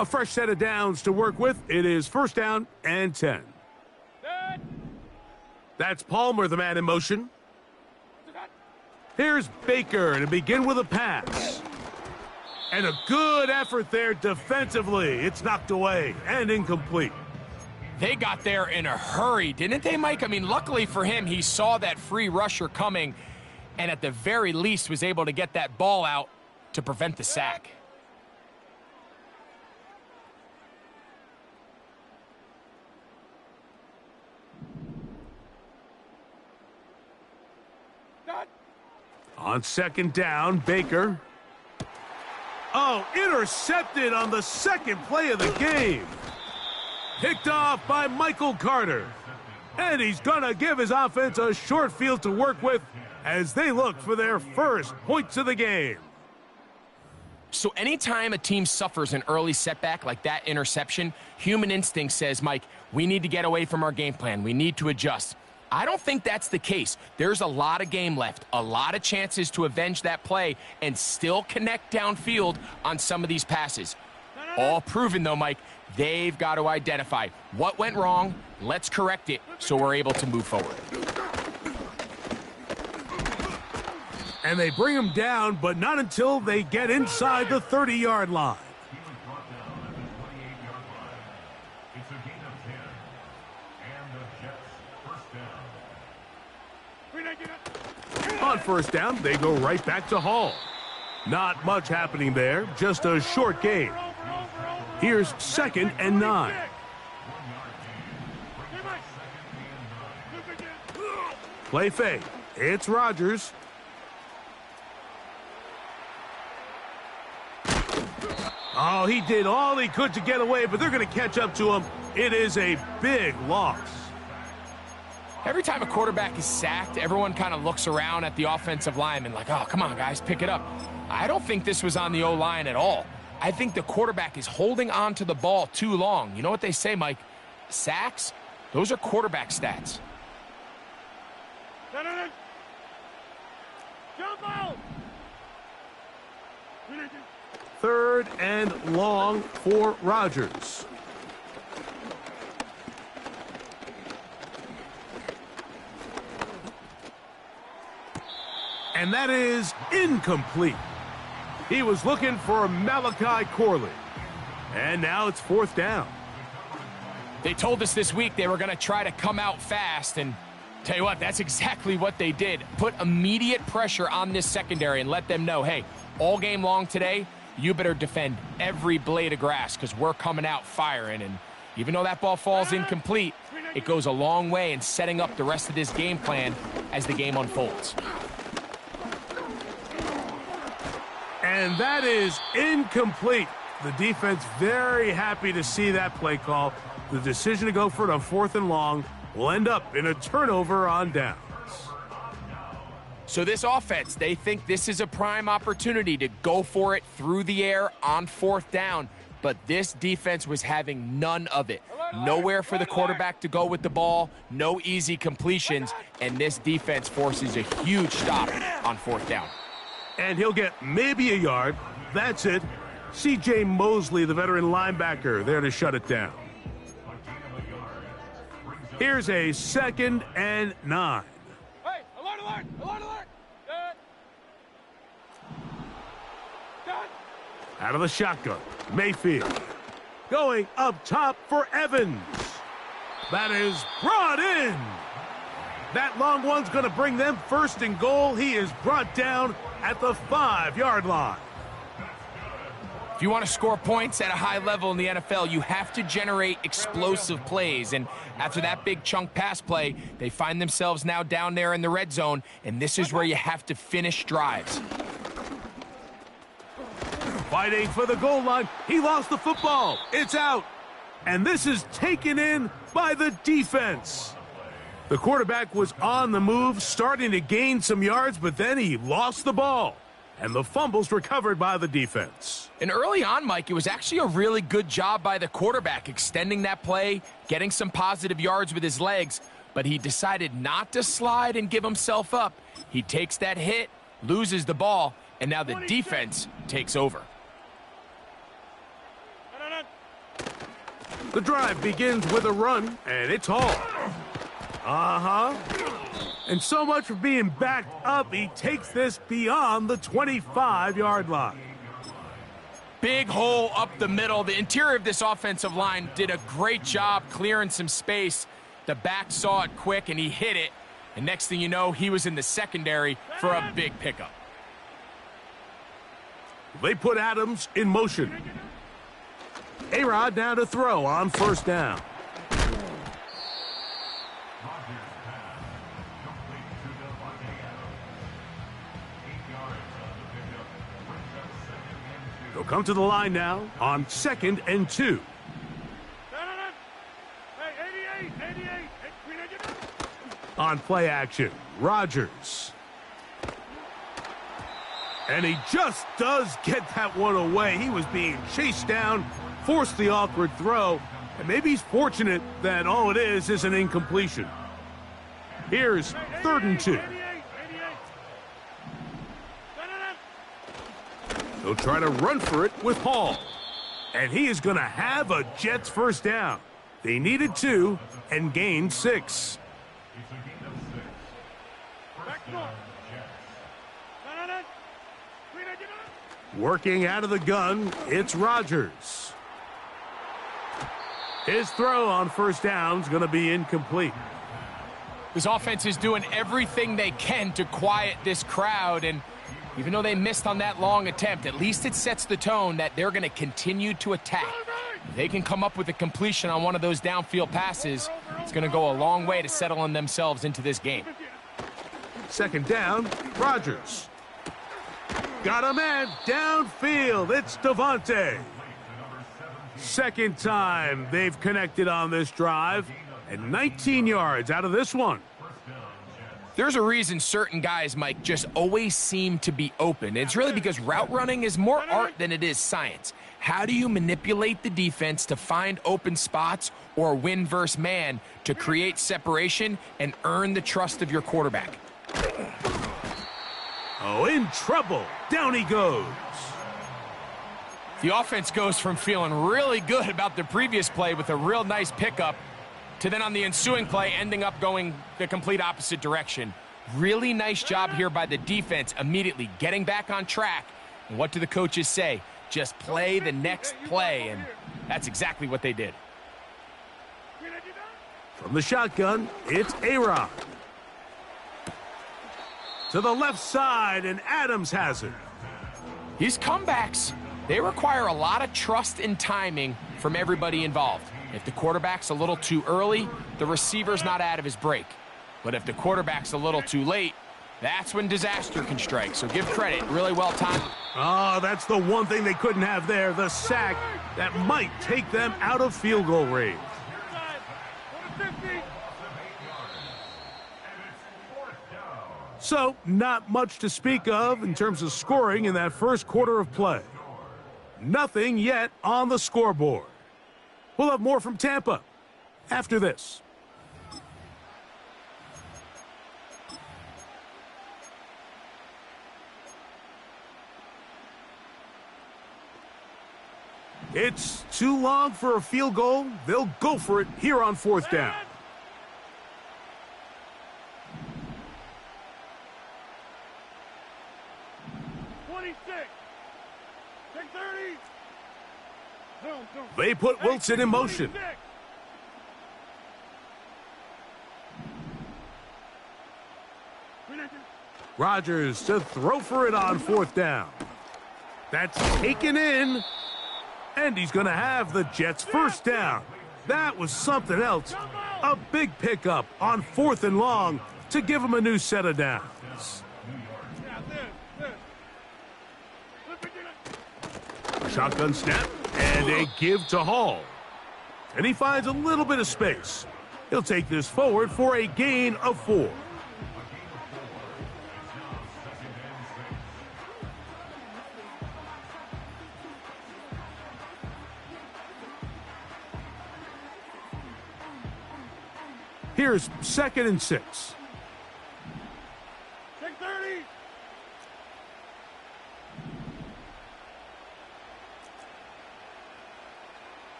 A fresh set of downs to work with. It is first down and 10. That's Palmer, the man in motion. Here's Baker to begin with a pass. And a good effort there defensively. It's knocked away and incomplete. They got there in a hurry, didn't they, Mike? I mean, luckily for him, he saw that free rusher coming and at the very least was able to get that ball out to prevent the sack. On second down, Baker. Oh, intercepted on the second play of the game. Picked off by Michael Carter. And he's going to give his offense a short field to work with as they look for their first points of the game. So anytime a team suffers an early setback like that interception, human instinct says, Mike, we need to get away from our game plan. We need to adjust. I don't think that's the case. There's a lot of game left, a lot of chances to avenge that play and still connect downfield on some of these passes. All proven, though, Mike, they've got to identify what went wrong, let's correct it so we're able to move forward. And they bring him down, but not until they get inside the 30-yard line. On first down, they go right back to Hall. Not much happening there, just a short gain. Here's second and 9. Play fake. It's Rodgers. Oh, he did all he could to get away, but they're going to catch up to him. It is a big loss. Every time a quarterback is sacked, everyone kind of looks around at the offensive lineman like, oh, come on, guys, pick it up. I don't think this was on the O-line at all. I think the quarterback is holding on to the ball too long. You know what they say, Mike? Sacks, those are quarterback stats. Third and long for Rodgers. And that is incomplete. He was looking for Malachi Corley. And now it's fourth down. They told us this week they were going to try to come out fast, and tell you what, that's exactly what they did. Put immediate pressure on this secondary and let them know, hey, all game long today, you better defend every blade of grass because we're coming out firing. And even though that ball falls incomplete, it goes a long way in setting up the rest of this game plan as the game unfolds. And that is incomplete. The defense very happy to see that play call. The decision to go for it on fourth and long will end up in a turnover on downs. So this offense, they think this is a prime opportunity to go for it through the air on fourth down. But this defense was having none of it. Nowhere for the quarterback to go with the ball, no easy completions, and this defense forces a huge stop on fourth down. And he'll get maybe a yard. That's it. C.J. Mosley, the veteran linebacker, there to shut it down. Here's a second and 9. Hey, alert, alert, alert, alert. Out of the shotgun, Mayfield. Going up top for Evans. That is brought in. That long one's going to bring them first and goal. He is brought down at the 5-yard line. If you want to score points at a high level in the NFL, you have to generate explosive plays. And after that big chunk pass play, they find themselves now down there in the red zone, and this is where you have to finish drives. Fighting for the goal line. He lost the football. It's out. And this is taken in by the defense. The quarterback was on the move, starting to gain some yards, but then he lost the ball. And the fumble's recovered by the defense. And early on, Mike, it was actually a really good job by the quarterback, extending that play, getting some positive yards with his legs, but he decided not to slide and give himself up. He takes that hit, loses the ball, and now the defense takes over. The drive begins with a run, and it's Hall. And so much for being backed up, he takes this beyond the 25-yard line. Big hole up the middle. The interior of this offensive line did a great job clearing some space. The back saw it quick, and he hit it. And next thing you know, he was in the secondary for a big pickup. They put Adams in motion. A-Rod down to throw on first down. They'll come to the line now on 2nd and 2. On play action, Rodgers. And he just does get that one away. He was being chased down, forced the awkward throw, and maybe he's fortunate that all it is an incompletion. Here's 3rd and 2. They'll try to run for it with Hall. And he is going to have a Jets first down. They needed 2 and gained 6. Working out of the gun, it's Rodgers. His throw on first down is going to be incomplete. This offense is doing everything they can to quiet this crowd, and even though they missed on that long attempt, at least it sets the tone that they're going to continue to attack. If they can come up with a completion on one of those downfield passes, it's going to go a long way to settling themselves into this game. 2nd down, Rodgers. Got a man downfield. It's Devontae. 2nd time they've connected on this drive, and 19 yards out of this one. There's a reason certain guys, Mike, just always seem to be open. It's really because route running is more art than it is science. How do you manipulate the defense to find open spots or win versus man to create separation and earn the trust of your quarterback? Oh, in trouble. Down he goes. The offense goes from feeling really good about the previous play with a real nice pickup to then on the ensuing play ending up going the complete opposite direction. Really nice job here by the defense immediately getting back on track. And what do the coaches say? Just play the next play, and that's exactly what they did. From the shotgun, it's A-Rod. To the left side, and Adams has it. These comebacks, they require a lot of trust and timing from everybody involved. If the quarterback's a little too early, the receiver's not out of his break. But if the quarterback's a little too late, that's when disaster can strike. So give credit, really well timed. Oh, that's the one thing they couldn't have there, the sack that might take them out of field goal range. So, not much to speak of in terms of scoring in that first quarter of play. Nothing yet on the scoreboard. We'll have more from Tampa after this. It's too long for a field goal. They'll go for it here on 4th down. They put Wilson in motion. Rodgers to throw for it on 4th down. That's taken in. And he's going to have the Jets first down. That was something else. A big pickup on 4th and long to give him a new set of downs. Shotgun snap and a give to Hall. And he finds a little bit of space. He'll take this forward for a gain of 4. Here's 2nd and 6.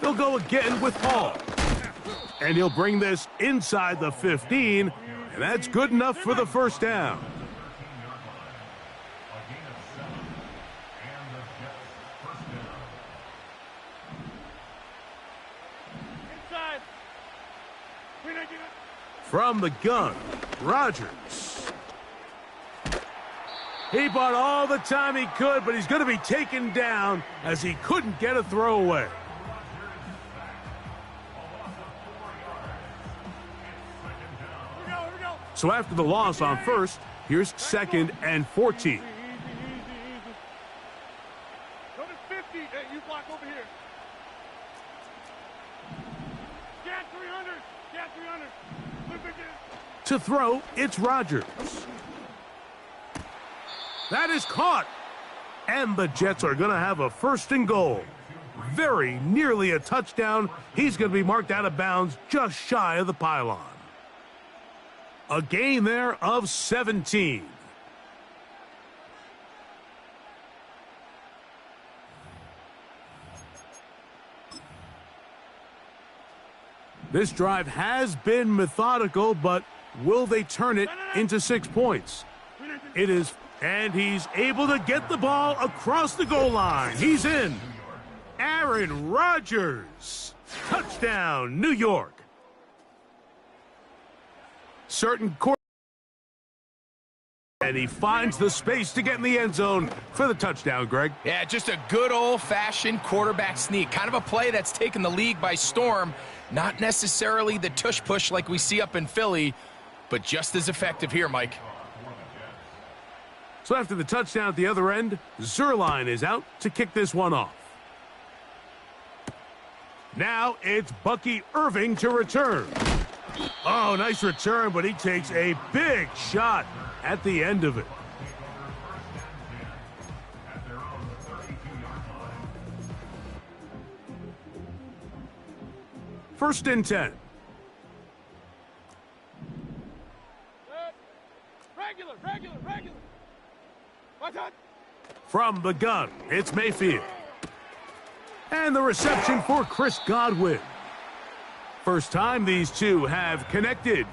They'll go again with Paul. And he'll bring this inside the 15, and that's good enough for the first down. Inside. From the gun, Rodgers. He bought all the time he could, but he's going to be taken down as he couldn't get a throwaway. So after the loss on first, here's 2nd and 14. Go to 50. Hey, you block over here. Get 300. Get 300. Look again. To throw, it's Rodgers. That is caught. And the Jets are going to have a 1st and goal. Very nearly a touchdown. He's going to be marked out of bounds just shy of the pylon. A gain there of 17. This drive has been methodical, but will they turn it into 6 points? It is, and he's able to get the ball across the goal line. He's in. Aaron Rodgers. Touchdown, New York. Certain court, and he finds the space to get in the end zone for the touchdown, Greg. Yeah, just a good old-fashioned quarterback sneak. Kind of a play that's taken the league by storm. Not necessarily the tush-push like we see up in Philly, but just as effective here, Mike. So after the touchdown at the other end, Zerline is out to kick this one off. Now it's Bucky Irving to return. Oh, nice return, but he takes a big shot at the end of it. First and 10. Regular. Watch out. From the gun, it's Mayfield. And the reception for Chris Godwin. First time these two have connected.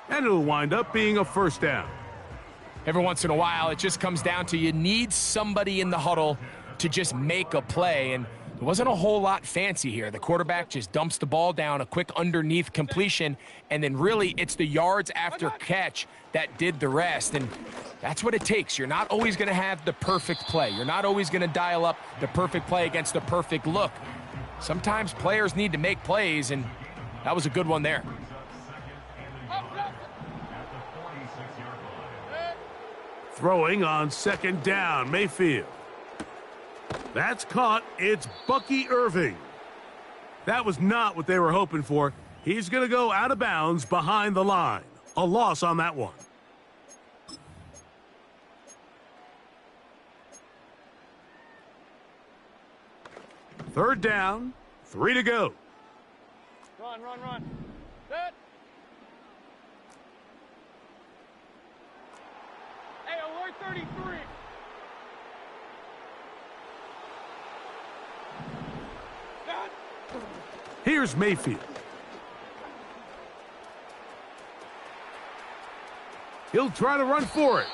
And it'll wind up being a first down. Every once in a while, it just comes down to you need somebody in the huddle to just make a play, and there wasn't a whole lot fancy here. The quarterback just dumps the ball down, a quick underneath completion, and then really it's the yards after catch that did the rest, and that's what it takes. You're not always going to have the perfect play. You're not always going to dial up the perfect play against the perfect look. Sometimes players need to make plays, and that was a good one there. Throwing on second down, Mayfield. That's caught. It's Bucky Irving. That was not what they were hoping for. He's going to go out of bounds behind the line. A loss on that one. Third down, 3 to go. Run. Set. Hey, alert 33. Set. Here's Mayfield. He'll try to run for it.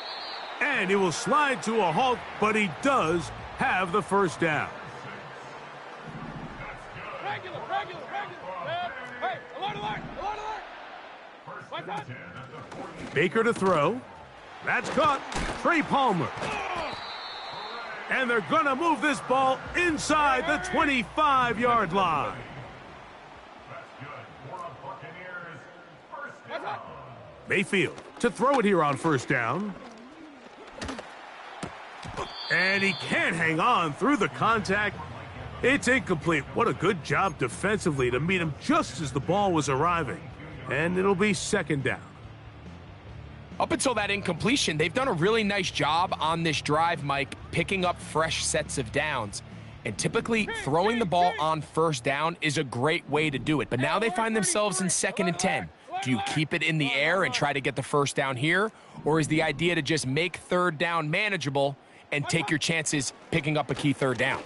And he will slide to a halt, but he does have the first down. Regular. Hey, alert. Watch out. Baker to throw. That's caught. Trey Palmer. And they're going to move this ball inside the 25-yard line. Mayfield to throw it here on first down. And he can't hang on through the contact. It's incomplete. What a good job defensively to meet him just as the ball was arriving. And it'll be second down. Up until that incompletion, they've done a really nice job on this drive, Mike, picking up fresh sets of downs. And typically, throwing the ball on first down is a great way to do it. But now they find themselves in 2nd and 10. Do you keep it in the air and try to get the first down here? Or is the idea to just make third down manageable and take your chances picking up a key third down?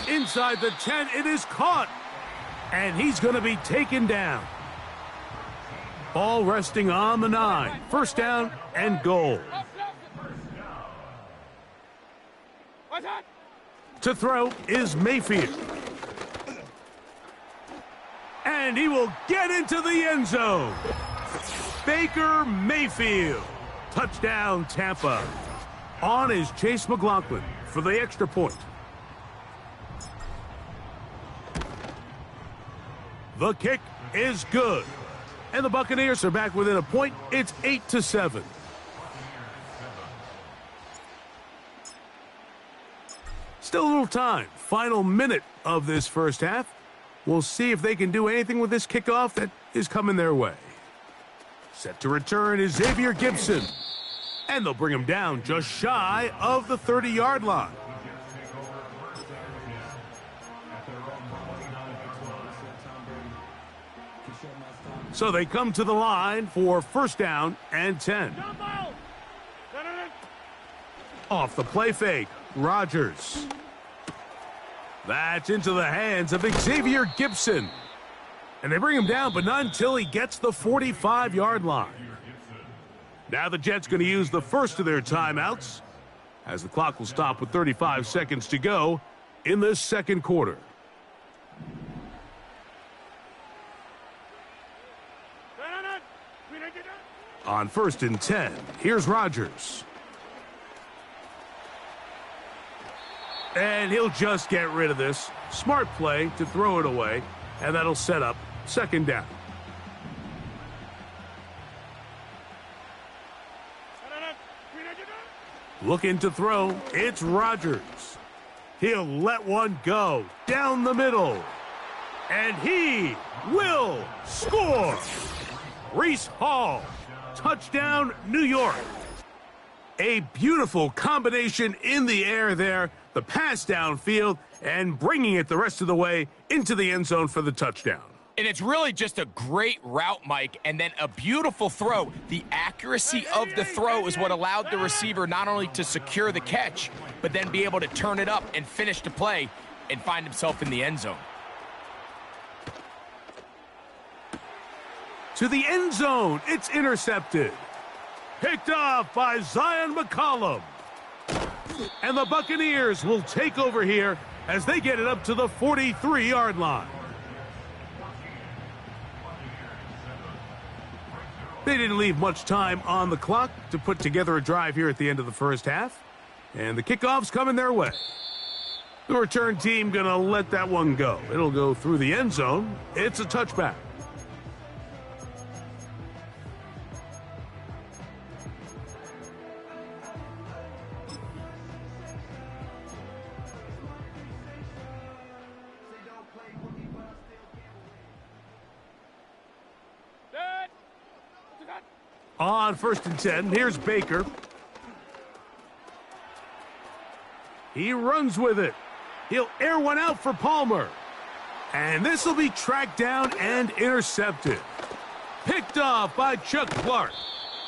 Inside the 10, it is caught. And he's going to be taken down. Ball resting on the 9. First down and goal. To throw is Mayfield. And he will get into the end zone. Baker Mayfield. Touchdown, Tampa. On is Chase McLaughlin for the extra point. The kick is good. And the Buccaneers are back within a point. It's 8-7. Still a little time. Final minute of this first half. We'll see if they can do anything with this kickoff that is coming their way. Set to return is Xavier Gibson. And they'll bring him down just shy of the 30-yard line. So they come to the line for first down and 10. Off the play fake, Rodgers. That's into the hands of Xavier Gibson. And they bring him down, but not until he gets the 45-yard line. Now the Jets going to use the first of their timeouts, as the clock will stop with 35 seconds to go in the second quarter. On first and 10, here's Rodgers. And he'll just get rid of this. Smart play to throw it away, and that'll set up second down. Looking to throw, it's Rodgers. He'll let one go down the middle. And he will score. Reese Hall. Touchdown, New York. A beautiful combination in the air there. The pass downfield and bringing it the rest of the way into the end zone for the touchdown. And it's really just a great route, Mike, and then a beautiful throw. The accuracy of the throw is what allowed the receiver not only to secure the catch, but then be able to turn it up and finish the play and find himself in the end zone. To the end zone, it's intercepted. Picked off by Zion McCollum. And the Buccaneers will take over here as they get it up to the 43-yard line. They didn't leave much time on the clock to put together a drive here at the end of the first half. And the kickoff's coming their way. The return team going to let that one go. It'll go through the end zone. It's a touchback. On first and 10, here's Baker. He runs with it. He'll air one out for Palmer. And this will be tracked down and intercepted. Picked off by Chuck Clark.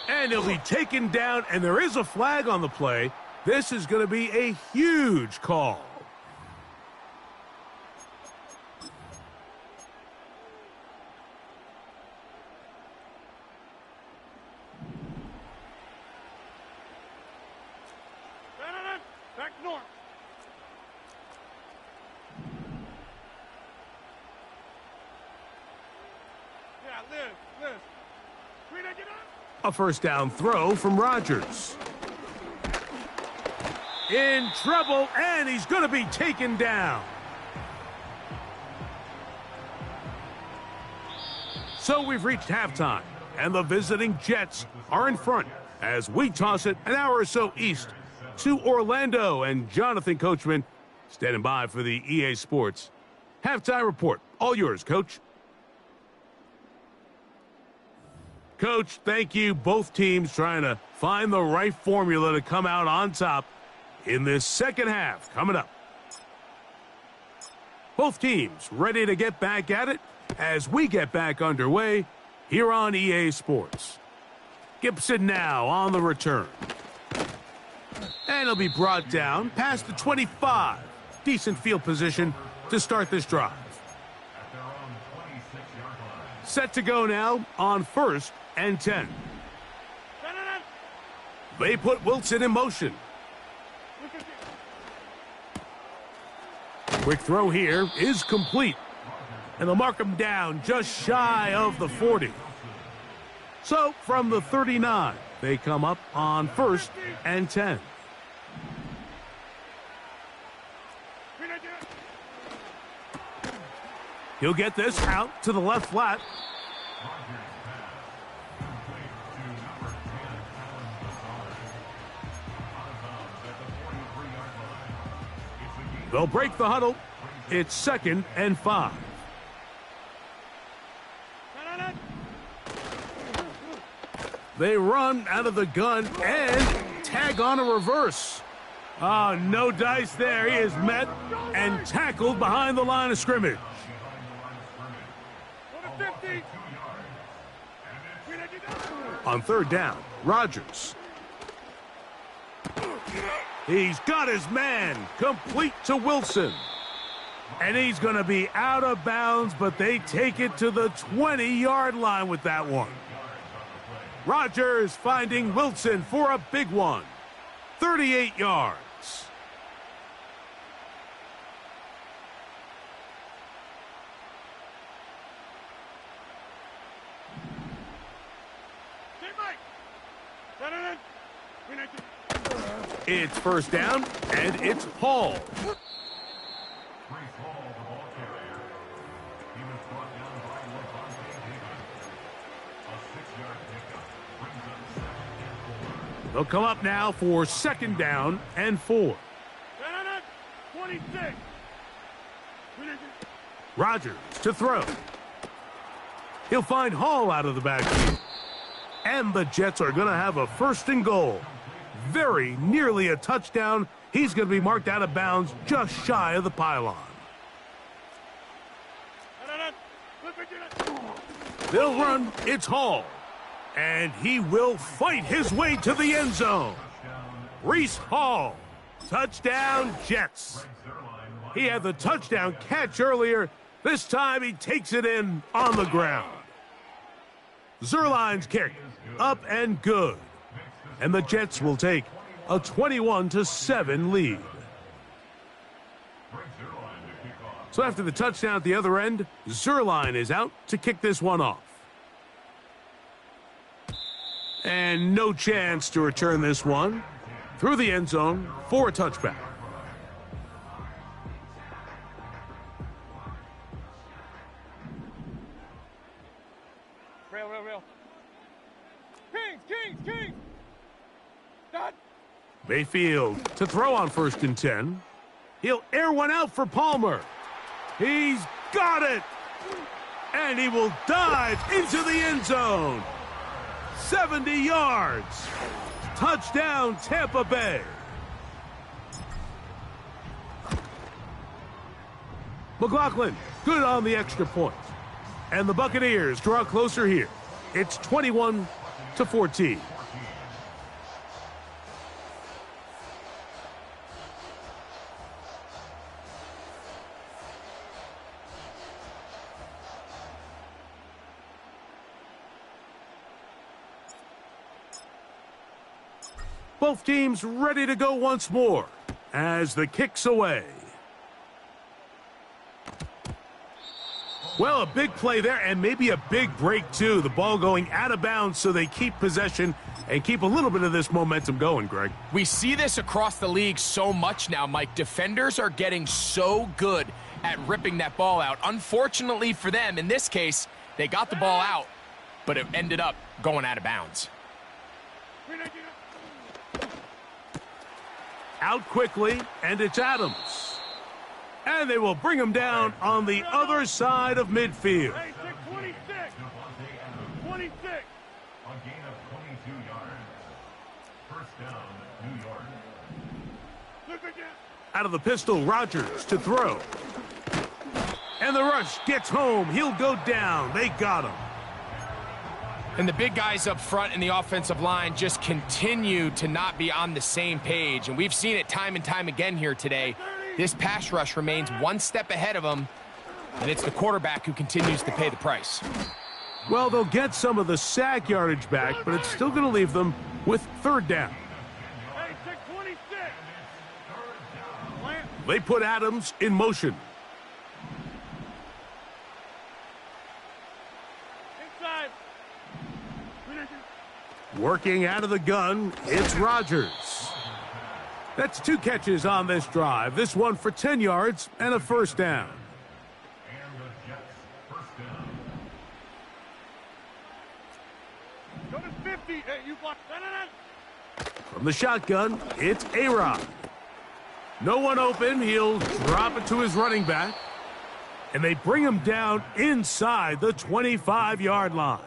And he'll be taken down, and there is a flag on the play. This is going to be a huge call. Back north. Yeah, Liz. A first down throw from Rodgers. in trouble, and he's going to be taken down. So we've reached halftime, and the visiting Jets are in front as we toss it an hour or so east to Orlando, and Jonathan Coachman standing by for the EA Sports halftime report. All yours, Coach. Coach, thank you. Both teams trying to find the right formula to come out on top in this second half coming up. Both teams ready to get back at it as we get back underway here on EA Sports. Gibson now on the return. And he'll be brought down past the 25. Decent field position to start this drive. Set to go now on 1st and 10. They put Wilson in motion. Quick throw here is complete. And they'll mark him down just shy of the 40. So from the 39, they come up on 1st and 10. He'll get this out to the left flat. They'll break the huddle. It's 2nd and 5. They run out of the gun and tag on a reverse. Oh, no dice there. He is met and tackled behind the line of scrimmage. On 3rd down, Rodgers. He's got his man complete to Wilson. And he's going to be out of bounds, but they take it to the 20-yard line with that one. Rodgers finding Wilson for a big one. 38 yards. It's 1st down, and it's Hall. They'll come up now for 2nd down and 4. 26. Rodgers to throw. He'll find Hall out of the backfield. And the Jets are going to have a 1st and goal. Very nearly a touchdown. He's going to be marked out of bounds just shy of the pylon. They'll run. It's Hall. And he will fight his way to the end zone. Reese Hall. Touchdown, Jets. He had the touchdown catch earlier. This time he takes it in on the ground. Zerline's kick. Up and good. And the Jets will take a 21-7 lead. So after the touchdown at the other end, Zerline is out to kick this one off. And no chance to return this one through the end zone for a touchback. Rail. Kings. Dot. Mayfield to throw on 1st and 10. He'll air one out for Palmer. He's got it. And he will dive into the end zone. 70 yards. Touchdown, Tampa Bay. McLaughlin, good on the extra point. And the Buccaneers draw closer here. It's 21-14. Both teams ready to go once more as the kick's away. Well, a big play there and maybe a big break too. The ball going out of bounds so they keep possession and keep a little bit of this momentum going, Greg. We see this across the league so much now, Mike. Defenders are getting so good at ripping that ball out. Unfortunately for them, in this case, they got the ball out, but it ended up going out of bounds. Out quickly, and it's Adams. And they will bring him down on the other side of midfield. Hey, 26. 26. A gain of 22 yards. First down, New York. Look again. Out of the pistol, Rodgers to throw. And the rush gets home. He'll go down. They got him. And the big guys up front in the offensive line just continue to not be on the same page. And we've seen it time and time again here today. This pass rush remains one step ahead of them, and it's the quarterback who continues to pay the price. Well, they'll get some of the sack yardage back, but it's still going to leave them with third down. Hey, 26. They put Adams in motion. Inside. Working out of the gun, it's Rodgers. That's 2 catches on this drive. This one for 10 yards and a first down. And the Jets, first down. Go to 50. Hey, you block. From the shotgun, it's A-Rod. No one open. He'll drop it to his running back. And they bring him down inside the 25-yard line.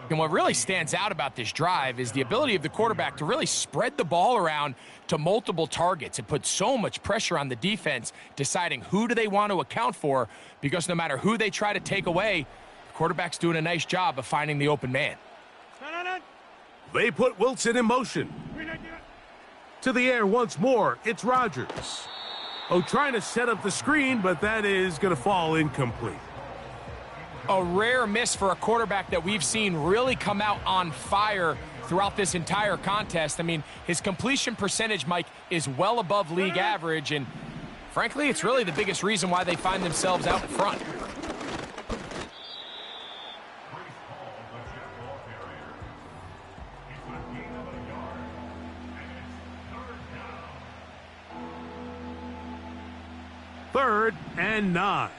And what really stands out about this drive is the ability of the quarterback to really spread the ball around to multiple targets. It puts so much pressure on the defense deciding who do they want to account for, because no matter who they try to take away, the quarterback's doing a nice job of finding the open man. They put Wilson in motion. To the air once more, it's Rodgers. Oh, trying to set up the screen, but that is going to fall incomplete. A rare miss for a quarterback that we've seen really come out on fire throughout this entire contest. I mean, his completion percentage, Mike, is well above league average, and frankly, it's really the biggest reason why they find themselves out in front. Third and 9.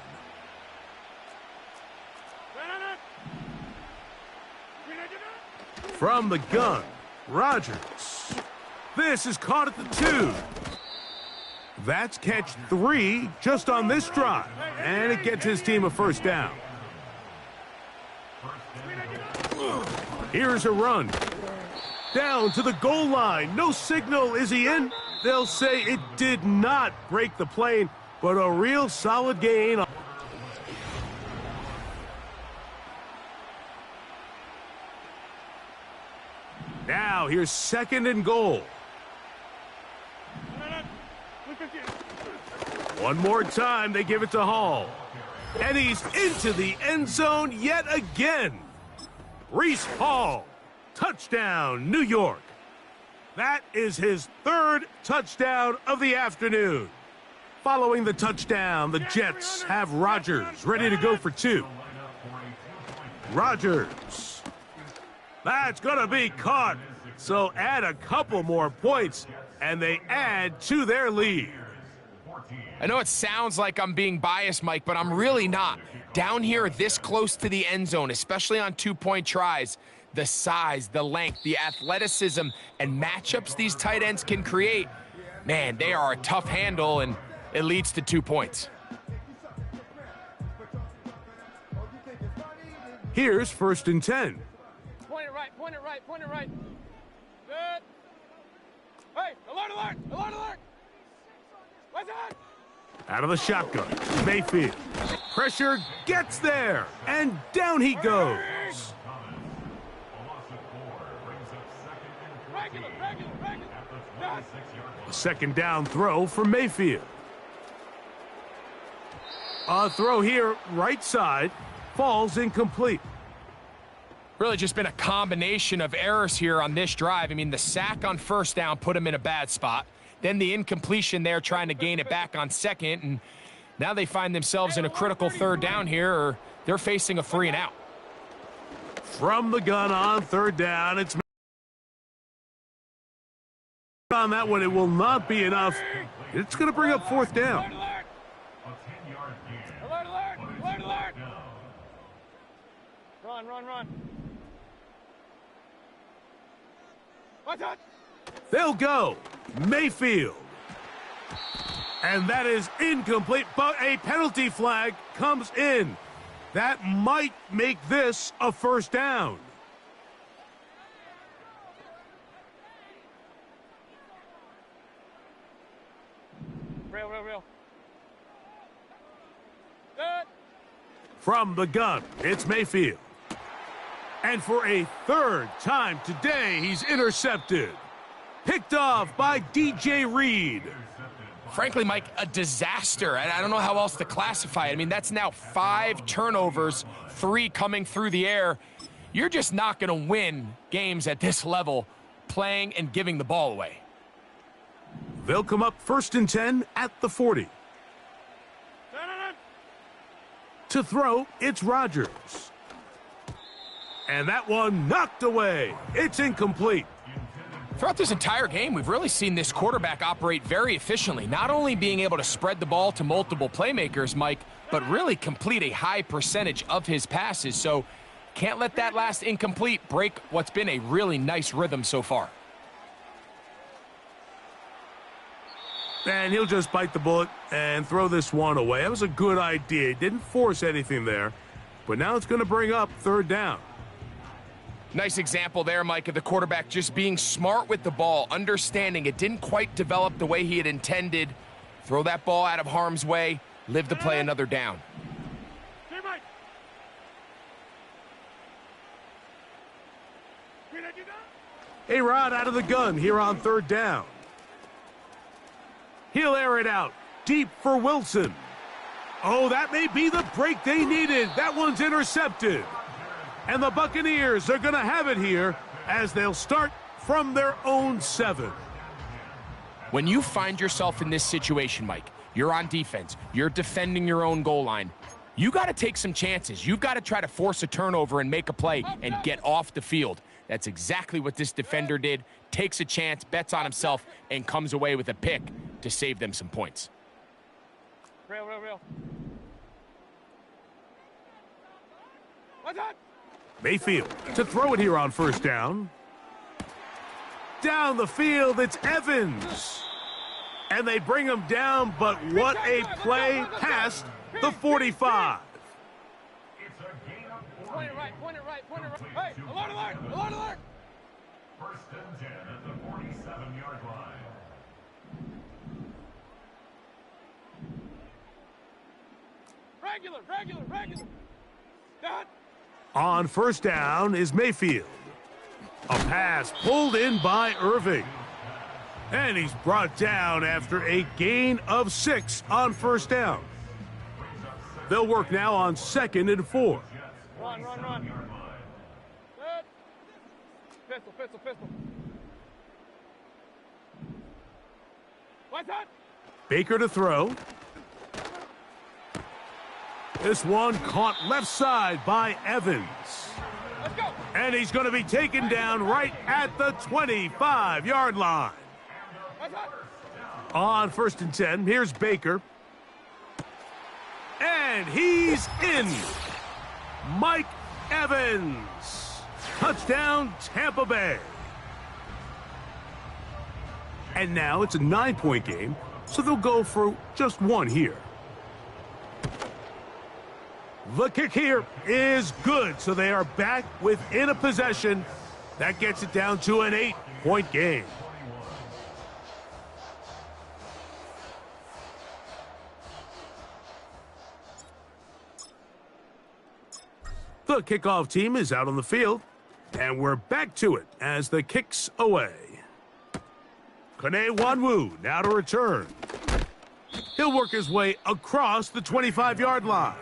From the gun, Rodgers. This is caught at the 2. That's catch 3 just on this drive, and it gets his team a first down. Here's a run. Down to the goal line. No signal. Is he in? They'll say it did not break the plane, but a real solid gain. Now here's second and goal. One more time, they give it to Hall. And he's into the end zone yet again. Reese Hall, touchdown, New York. That is his 3rd touchdown of the afternoon. Following the touchdown, the Jets have Rodgers ready to go for 2. Rodgers. That's going to be caught. So add a couple more points, and they add to their lead. I know it sounds like I'm being biased, Mike, but I'm really not. Down here this close to the end zone, especially on 2-point tries, the size, the length, the athleticism, and matchups these tight ends can create, man, they are a tough handle, and it leads to 2 points. Here's 1st and 10. Point it right, point it right, point it right. Good. Hey, alert, alert, alert, alert. What's that? Out of the shotgun, Mayfield. Pressure gets there, and down he goes. A second down throw for Mayfield. A throw here, right side, falls incomplete. Really just been a combination of errors here on this drive. I mean, the sack on first down put him in a bad spot. Then the incompletion there trying to gain it back on second. And now they find themselves in a critical third down here, or they're facing a 3 and out. From the gun on third down, it's On that one, it will not be enough. It's going to bring up fourth down. A 10-yard gain. Alert, alert! But it's Alert, alert! fourth down. Run, run, run. Watch out! They'll go. Mayfield. And that is incomplete, but a penalty flag comes in. That might make this a first down. Real. Good. From the gun, it's Mayfield. And for a third time today, he's intercepted. Picked off by DJ Reed. Frankly, Mike, a disaster. And I don't know how else to classify it. I mean, that's now 5 turnovers, 3 coming through the air. You're just not going to win games at this level playing and giving the ball away. They'll come up 1st and 10 at the 40. To throw, it's Rodgers. And that one knocked away. It's incomplete. Throughout this entire game, we've really seen this quarterback operate very efficiently, not only being able to spread the ball to multiple playmakers, Mike, but really complete a high percentage of his passes. So can't let that last incomplete break what's been a really nice rhythm so far. And he'll just bite the bullet and throw this one away. That was a good idea. Didn't force anything there. But now it's going to bring up 3rd down. Nice example there, Mike, of the quarterback just being smart with the ball, understanding it didn't quite develop the way he had intended. Throw that ball out of harm's way, live to play another down. A-Rod out of the gun here on 3rd down. He'll air it out deep for Wilson. Oh, that may be the break they needed. That one's intercepted. And the Buccaneers are going to have it here as they'll start from their own 7. When you find yourself in this situation, Mike, you're on defense, you're defending your own goal line, you got to take some chances. You've got to try to force a turnover and make a play and get off the field. That's exactly what this defender did. Takes a chance, bets on himself, and comes away with a pick to save them some points. Real. Watch out! Mayfield to throw it here on 1st down. Down the field, it's Evans. And they bring him down, but what a play past the 45. It's a gain of 4. Point it right. Hey, alert! 1st and 10 at the 47-yard line. Regular. Done. On 1st down is Mayfield. A pass pulled in by Irving. And he's brought down after a gain of 6 on 1st down. They'll work now on 2nd and 4. Run. Good. Pistol. Watch out! Baker to throw. This one caught left side by Evans. Let's go! And he's going to be taken down right at the 25-yard line. Watch out! On 1st and 10, here's Baker. And he's in. Mike Evans. Touchdown, Tampa Bay. And now it's a 9-point game, so they'll go for just 1 here. The kick here is good, so they are back within a possession. That gets it down to an 8-point game. The kickoff team is out on the field, and we're back to it as the kick's away. Kone Wanwu now to return. He'll work his way across the 25-yard line.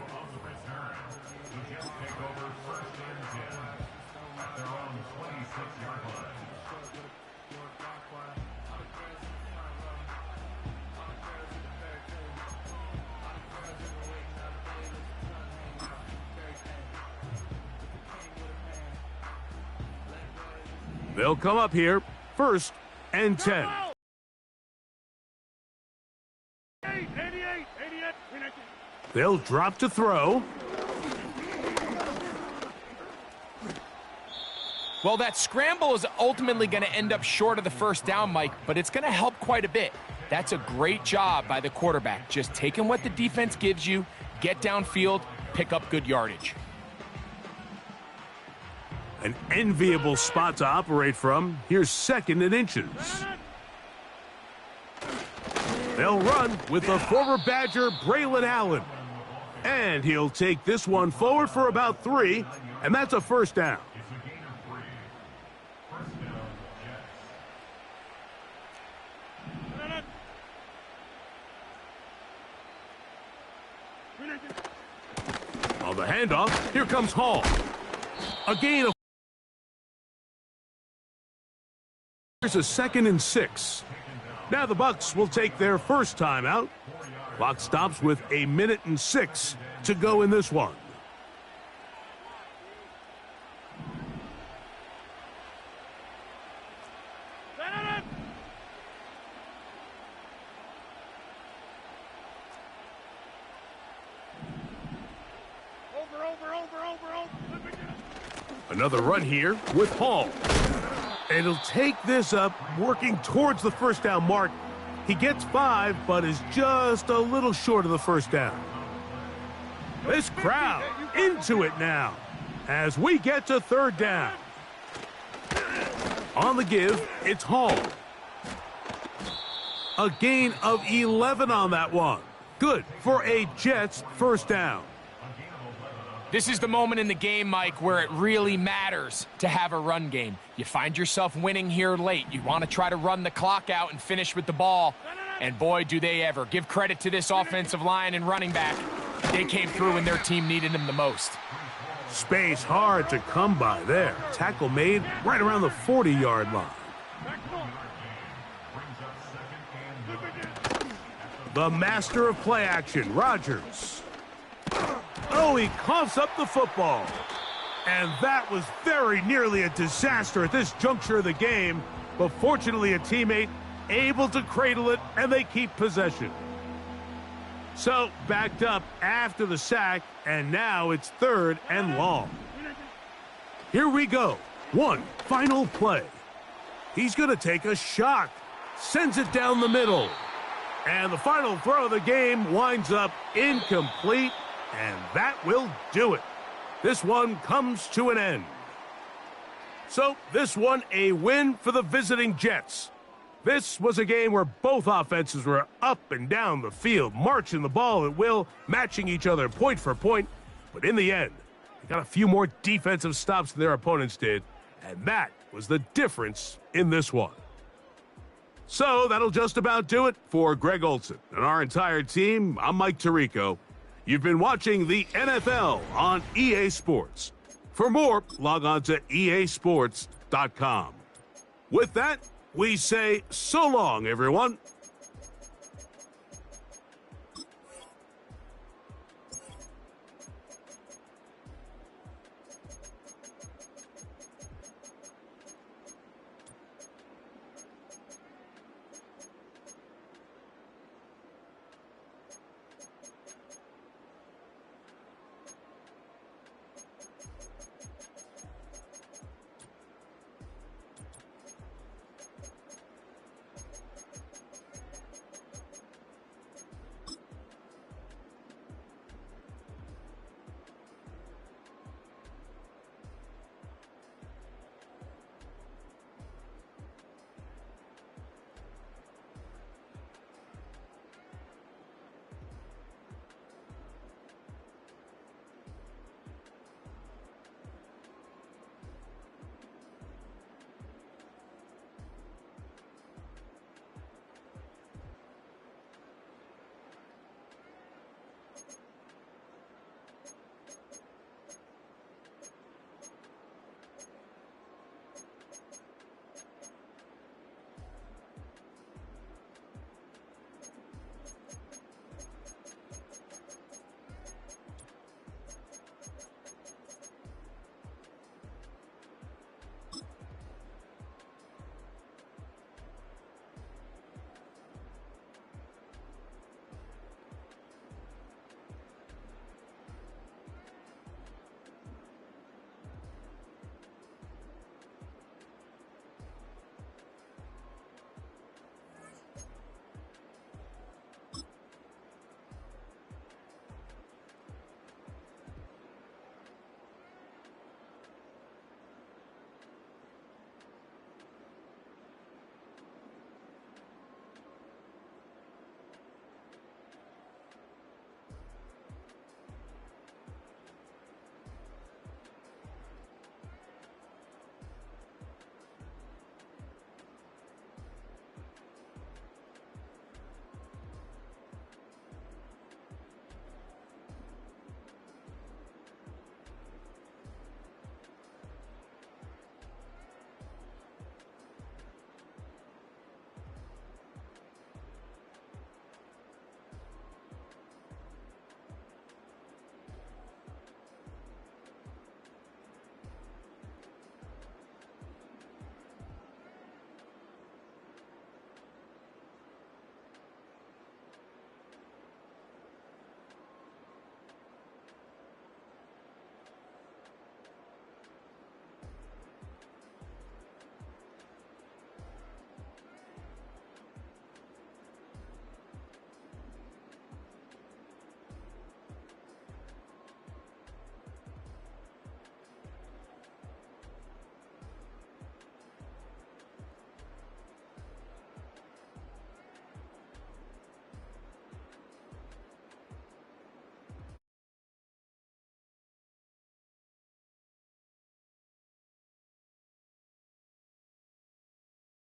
They'll come up here 1st and 10. They'll drop to throw. Well, that scramble is ultimately going to end up short of the first down, Mike, but it's going to help quite a bit. That's a great job by the quarterback, just taking what the defense gives you, get downfield, pick up good yardage. An enviable spot to operate from. Here's 2nd and inches. They'll run with the former Badger, Braylon Allen. And he'll take this one forward for about 3, and that's a first down. On the handoff, here comes Hall. A gain of... Here's a 2nd and 6. Now the Bucs will take their first time out. Clock stops with 1 minute and 6 to go in this one. Another run here with Hall. And he'll take this up, working towards the first down mark. He gets 5, but is just a little short of the first down. This crowd into it now as we get to 3rd down. On the give, it's Hall. A gain of 11 on that one. Good for a Jets first down. This is the moment in the game, Mike, where it really matters to have a run game. You find yourself winning here late. You want to try to run the clock out and finish with the ball. And boy, do they ever. Give credit to this offensive line and running back. They came through when their team needed them the most. Space hard to come by there. Tackle made right around the 40-yard line. The master of play action, Rodgers. Oh, he coughs up the football. And that was very nearly a disaster at this juncture of the game. But fortunately, a teammate able to cradle it, and they keep possession. So, backed up after the sack, and now it's 3rd and long. Here we go. One final play. He's going to take a shot. Sends it down the middle. And the final throw of the game winds up incomplete. And that will do it. This one comes to an end. So this one a win for the visiting Jets. This was a game where both offenses were up and down the field, marching the ball at will, matching each other point for point. But in the end, they got a few more defensive stops than their opponents did. And that was the difference in this one. So that'll just about do it for Greg Olson and our entire team. I'm Mike Tirico. You've been watching the NFL on EA Sports. For more, log on to easports.com. With that, we say so long, everyone.